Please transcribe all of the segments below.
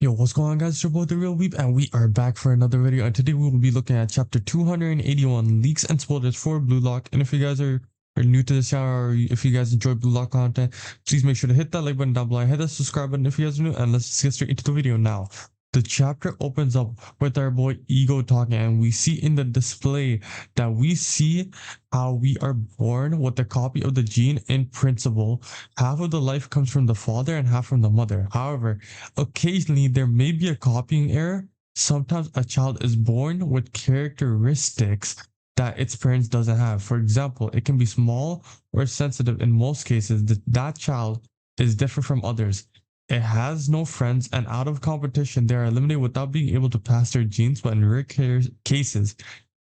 Yo, what's going on, guys? It's your boy The Real Weep, and we are back for another video. And today we will be looking at chapter 281, Leaks and Spoilers for Blue Lock. And if you guys are new to this channel, or if you guys enjoy Blue Lock content, please make sure to hit that like button down below, hit that subscribe button if you guys are new, and let's just get straight into the video now. The chapter opens up with our boy Ego talking, and we see in the display that we see how we are born with a copy of the gene in principle. Half of the life comes from the father and half from the mother. However, occasionally, there may be a copying error. Sometimes a child is born with characteristics that its parents doesn't have. For example, it can be small or sensitive. In most cases, that child is different from others. It has no friends, and out of competition, they are eliminated without being able to pass their genes. But in rare cases,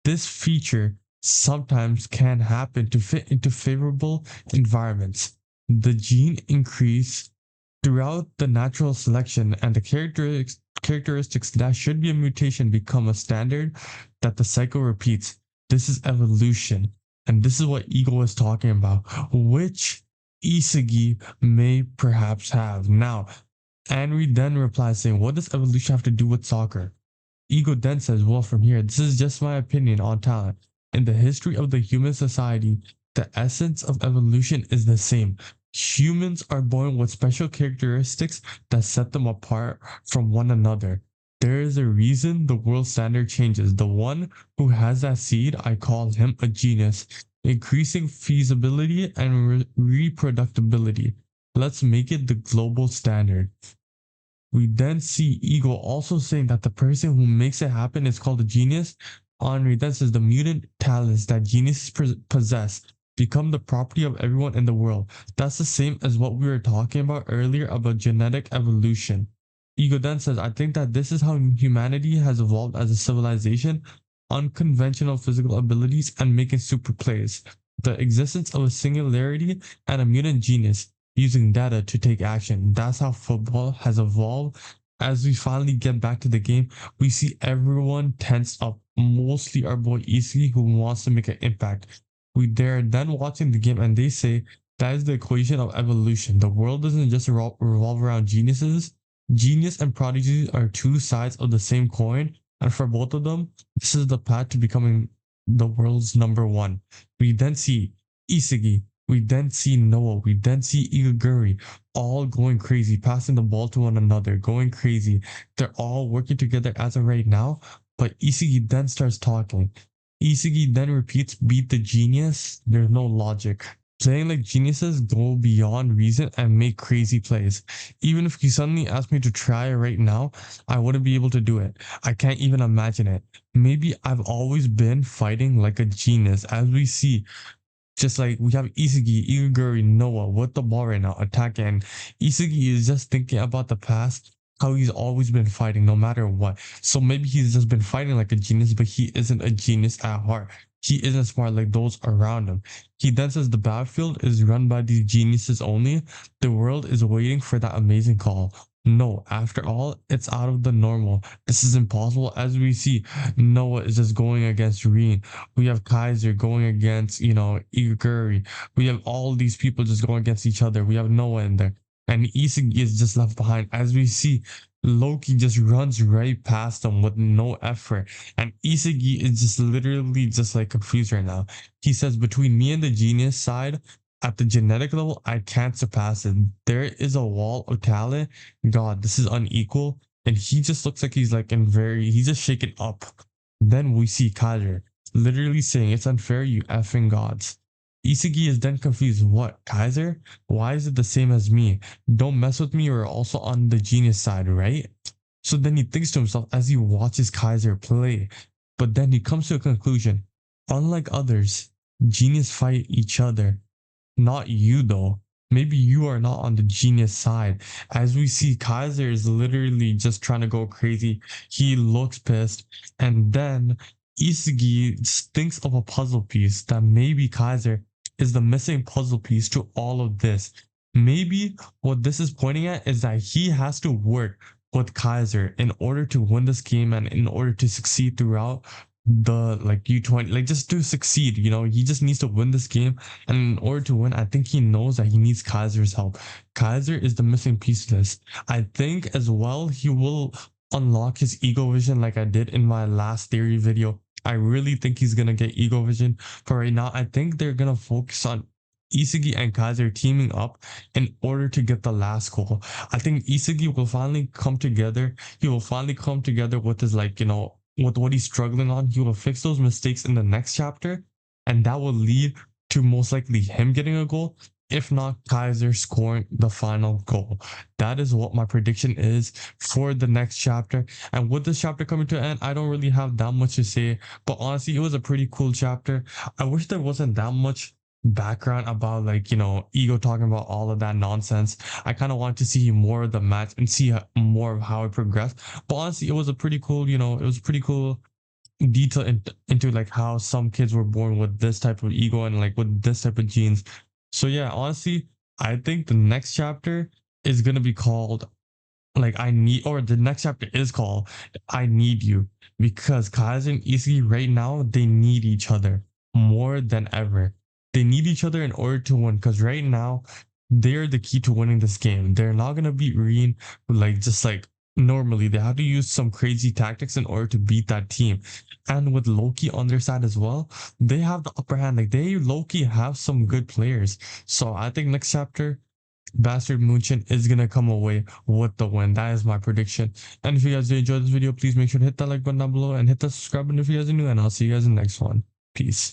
this feature sometimes can happen to fit into favorable environments. The gene increase throughout the natural selection, and the characteristics that should be a mutation become a standard that the cycle repeats. This is evolution, and this is what Ego is talking about, which Isagi may perhaps have. Now, Henry then replies saying, what does evolution have to do with soccer? Ego then says, well, from here, this is just my opinion on talent. In the history of the human society, the essence of evolution is the same. Humans are born with special characteristics that set them apart from one another. There is a reason the world standard changes. The one who has that seed, I call him a genius, increasing feasibility and reproducibility. Let's make it the global standard. We then see Ego also saying that the person who makes it happen is called a genius. Henri then says the mutant talents that geniuses possess become the property of everyone in the world. That's the same as what we were talking about earlier about genetic evolution. Ego then says, I think that this is how humanity has evolved as a civilization, unconventional physical abilities and making super plays. The existence of a singularity and a mutant genius using data to take action. That's how football has evolved. As we finally get back to the game, we see everyone tensed up, mostly our boy Isagi, who wants to make an impact. They're then watching the game and they say that is the equation of evolution. The world doesn't just revolve around geniuses. Genius and prodigy are two sides of the same coin, and for both of them, this is the path to becoming the world's number one. We then see Isagi, we then see Noah, we then see Igaguri, all going crazy, passing the ball to one another, going crazy. They're all working together as of right now, but Isagi then starts talking. Isagi then repeats, beat the genius. There's no logic. Playing like geniuses go beyond reason and make crazy plays. Even if you suddenly asked me to try it right now, I wouldn't be able to do it. I can't even imagine it. Maybe I've always been fighting like a genius, as we see. Just like we have Isagi, Igaguri, Noah with the ball right now attacking. And Isagi is just thinking about the past, how he's always been fighting no matter what. So maybe he's just been fighting like a genius, but he isn't a genius at heart. He isn't smart like those around him. He then says the battlefield is run by these geniuses only. The world is waiting for that amazing call. No, after all, it's out of the normal. This is impossible. As we see, Noah is just going against Reen. We have Kaiser going against, Igaguri. We have all these people just going against each other. We have Noah in there. And Isagi is just left behind. As we see, Loki just runs right past them with no effort. And Isagi is just literally just like confused right now. He says, between me and the genius side, at the genetic level, I can't surpass it. There is a wall of talent. God, this is unequal. And he just looks like he's like he's just shaken up. Then we see Kaiser literally saying, it's unfair, you effing gods. Isagi is then confused. What, Kaiser? Why is it the same as me? Don't mess with me, you're also on the genius side, right? So then he thinks to himself as he watches Kaiser play. But then he comes to a conclusion. Unlike others, genius fight each other. Not you though. Maybe you are not on the genius side. As we see, Kaiser is literally just trying to go crazy. He looks pissed. And then Isagi thinks of a puzzle piece that maybe Kaiser is the missing puzzle piece to all of this. Maybe what this is pointing at is that he has to work with Kaiser in order to win this game and in order to succeed throughout. the like U20, like just to succeed. He just needs to win this game, and in order to win, I think he knows that he needs Kaiser's help. Kaiser is the missing piece to this. I think as well he will unlock his ego vision like I did in my last theory video. I really think he's gonna get ego vision. For right now, I think they're gonna focus on Isagi and Kaiser teaming up in order to get the last goal. I think Isagi will finally come together. He will finally come together with his, like, with what he's struggling on. He will fix those mistakes in the next chapter, and that will lead to most likely him getting a goal, if not Kaiser scoring the final goal. That is what my prediction is for the next chapter. And with this chapter coming to an end, I don't really have that much to say, but honestly, it was a pretty cool chapter. I wish there wasn't that much background about, like, Ego talking about all of that nonsense. I kind of want to see more of the match and see more of how it progressed. But honestly, it was a pretty cool, it was pretty cool detail into like how some kids were born with this type of ego and like with this type of genes. So yeah, honestly, I think the next chapter is gonna be called, like, or the next chapter is called I Need You, because Kaiser and Isagi right now, they need each other more than ever. They need each other in order to win, because right now they're the key to winning this game. They're not gonna beat Reen like just like normally. They have to use some crazy tactics in order to beat that team. And with Loki on their side as well, they have the upper hand. Like, they Loki have some good players. So I think next chapter Bastard Moonchin is gonna come away with the win. That is my prediction. And if you guys did enjoy this video, please make sure to hit that like button down below and hit the subscribe button if you guys are new. And I'll see you guys in the next one. Peace.